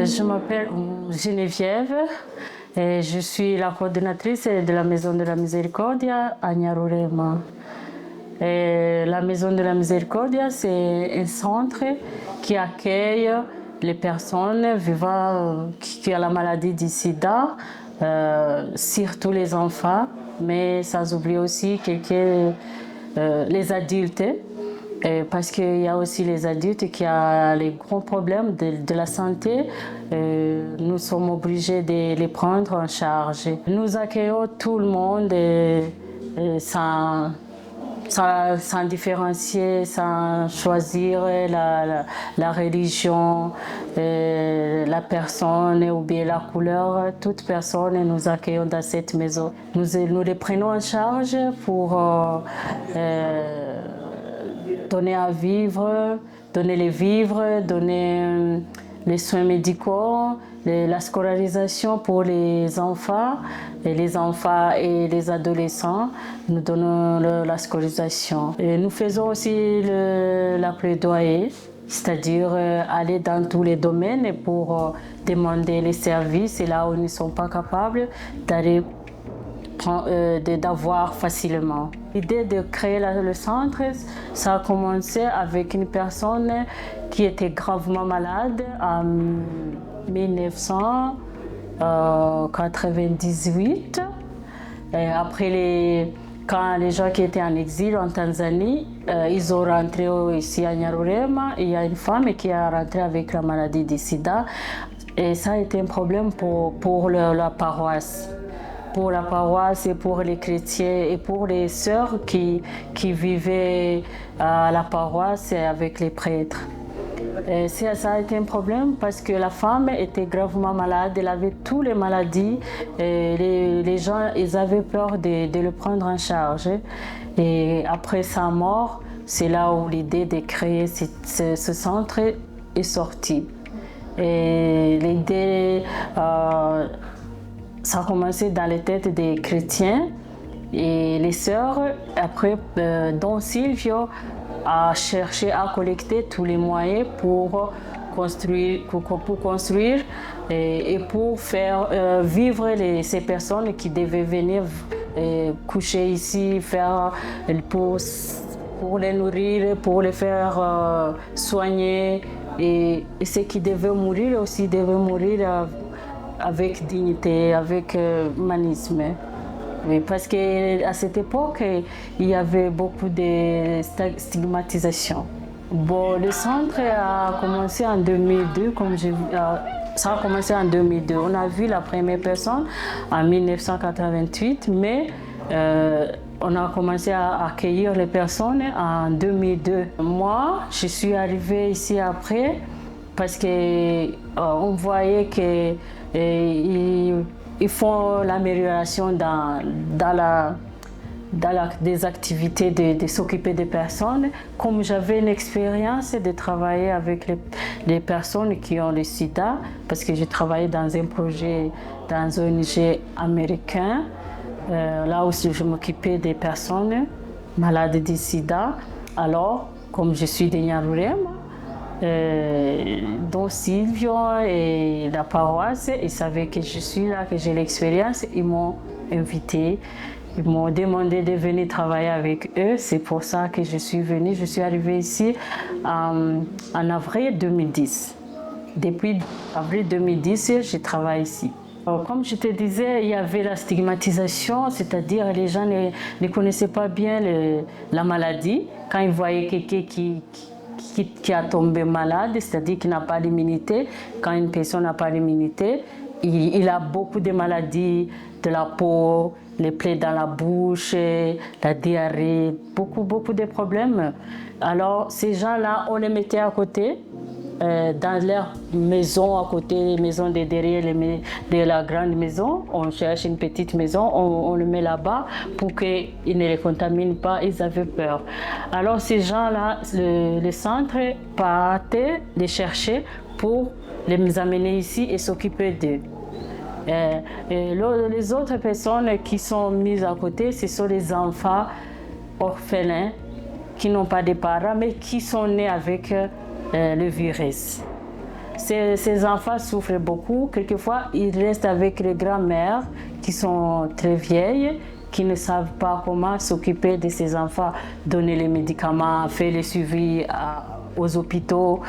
Je m'appelle Geneviève et je suis la coordinatrice de la Maison de la Miséricordia à Nyarurema. Et la Maison de la Miséricordia, c'est un centre qui accueille les personnes vivant qui ont la maladie du sida, surtout les enfants, mais sans oublier aussi les adultes. Parce qu'il y a aussi les adultes qui ont les gros problèmes de la santé. Nous sommes obligés de les prendre en charge. Nous accueillons tout le monde sans différencier, sans choisir la religion, la personne ou bien la couleur. Toute personne, nous accueillons dans cette maison. Nous les prenons en charge pour donner à vivre, donner les vivres, donner les soins médicaux, la scolarisation pour les enfants et les adolescents. Nous donnons la scolarisation. Et nous faisons aussi la plaidoyer, c'est-à-dire aller dans tous les domaines pour demander les services et là où ils ne sont pas capables d'avoir facilement. L'idée de créer le centre, ça a commencé avec une personne qui était gravement malade en 1998. Et après, quand les gens qui étaient en exil en Tanzanie, ils sont rentrés ici à Nyarurema. Il y a une femme qui est rentrée avec la maladie du sida. Et ça a été un problème pour la paroisse. Pour la paroisse et pour les chrétiens et pour les sœurs qui vivaient à la paroisse avec les prêtres. Et ça a été un problème parce que la femme était gravement malade, elle avait toutes les maladies et les gens ils avaient peur de le prendre en charge. Et après sa mort, c'est là où l'idée de créer ce centre est sortie. Et l'idée ça a commencé dans les têtes des chrétiens et les sœurs, après, Don Silvio a cherché à collecter tous les moyens pour construire et pour faire vivre ces personnes qui devaient venir coucher ici, pour les nourrir, pour les faire soigner et ceux qui devaient mourir aussi devaient mourir avec dignité, avec humanisme. Oui, parce qu'à cette époque, il y avait beaucoup de stigmatisation. Bon, le centre a commencé en 2002, ça a commencé en 2002. On a vu la première personne en 1988, mais on a commencé à accueillir les personnes en 2002. Moi, je suis arrivée ici après parce qu'on voyait que ils font l'amélioration dans des activités de s'occuper des personnes. Comme j'avais une expérience de travailler avec les personnes qui ont le sida, parce que j'ai travaillé dans un projet dans un ONG américain, là aussi je m'occupais des personnes malades du sida. Alors, comme je suis de Nyarurema, dont Silvio et la paroisse, ils savaient que je suis là, que j'ai l'expérience, ils m'ont invité, ils m'ont demandé de venir travailler avec eux. C'est pour ça que je suis venue. Je suis arrivée ici en avril 2010. Depuis avril 2010, je travaille ici. Comme je te disais, il y avait la stigmatisation, c'est-à-dire les gens ne connaissaient pas bien la maladie. Quand ils voyaient quelqu'un qui a tombé malade, c'est-à-dire qui n'a pas d'immunité. Quand une personne n'a pas d'immunité, il a beaucoup de maladies de la peau, les plaies dans la bouche, la diarrhée, beaucoup de problèmes. Alors ces gens-là, on les mettait à côté, dans leur maison à côté, les maisons de derrière de la grande maison. On cherche une petite maison, on le met là-bas pour qu'ils ne les contaminent pas, ils avaient peur. Alors ces gens-là, le centre partait les chercher pour les amener ici et s'occuper d'eux. Les autres personnes qui sont mises à côté, ce sont les enfants orphelins qui n'ont pas de parents mais qui sont nés avec le virus. Ces enfants souffrent beaucoup. Quelquefois, ils restent avec les grands-mères qui sont très vieilles, qui ne savent pas comment s'occuper de ces enfants, donner les médicaments, faire le suivi aux hôpitaux.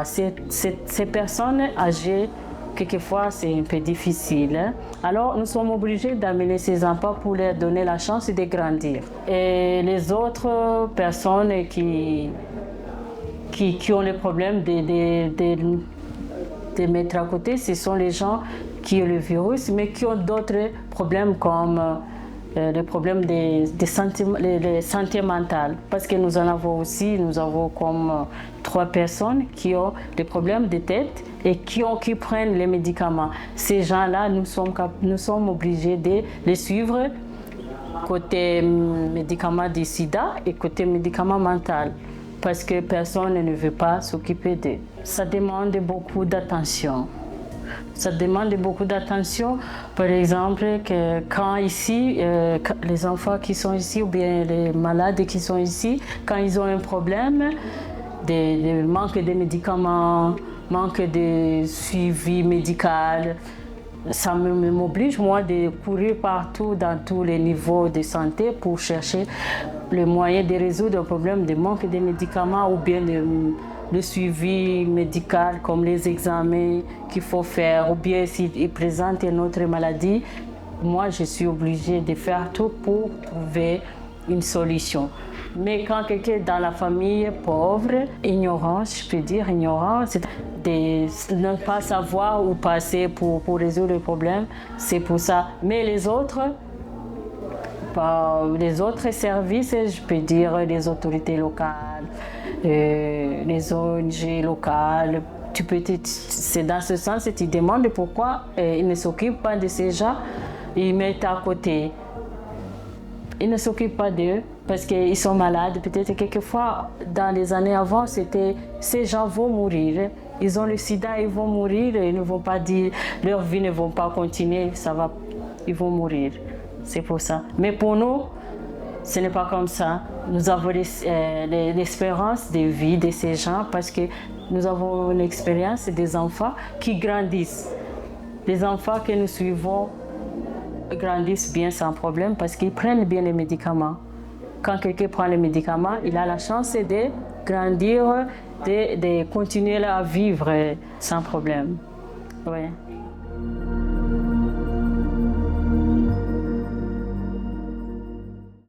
Ces personnes âgées, quelquefois, c'est un peu difficile. Hein? Alors, nous sommes obligés d'amener ces enfants pour leur donner la chance de grandir. Et les autres personnes qui ont les problèmes de mettre à côté, ce sont les gens qui ont le virus, mais qui ont d'autres problèmes comme les problèmes de santé mentale. Parce que nous en avons aussi, nous avons comme 3 personnes qui ont des problèmes de tête et qui prennent les médicaments. Ces gens-là, nous sommes obligés de les suivre côté médicaments du sida et côté médicaments mental. Parce que personne ne veut pas s'occuper d'eux. Ça demande beaucoup d'attention. Ça demande beaucoup d'attention. Par exemple, quand ici, les enfants qui sont ici ou bien les malades qui sont ici, quand ils ont un problème de manque de médicaments, manque de suivi médical, ça m'oblige, moi, de courir partout dans tous les niveaux de santé pour chercher le moyen de résoudre le problème de manque de médicaments ou bien le suivi médical comme les examens qu'il faut faire ou bien s'ils présentent une autre maladie. Moi, je suis obligée de faire tout pour trouver une solution. Mais quand quelqu'un dans la famille est pauvre, ignorant, je peux dire ignorant, c'est de ne pas savoir où passer pour résoudre le problème, c'est pour ça. Mais les autres services, je peux dire les autorités locales, les ONG locales, c'est dans ce sens que tu demandes pourquoi ils ne s'occupent pas de ces gens, ils mettent à côté. Ils ne s'occupent pas d'eux parce qu'ils sont malades. Peut-être quelquefois, dans les années avant, c'était ces gens vont mourir. Ils ont le sida, ils vont mourir. Ils ne vont pas dire, leur vie ne va pas continuer, ils vont mourir. C'est pour ça. Mais pour nous, ce n'est pas comme ça. Nous avons l'espérance de vie de ces gens parce que nous avons une expérience des enfants qui grandissent. Les enfants que nous suivons grandissent bien sans problème parce qu'ils prennent bien les médicaments. Quand quelqu'un prend les médicaments, il a la chance de grandir, de continuer à vivre sans problème. Ouais.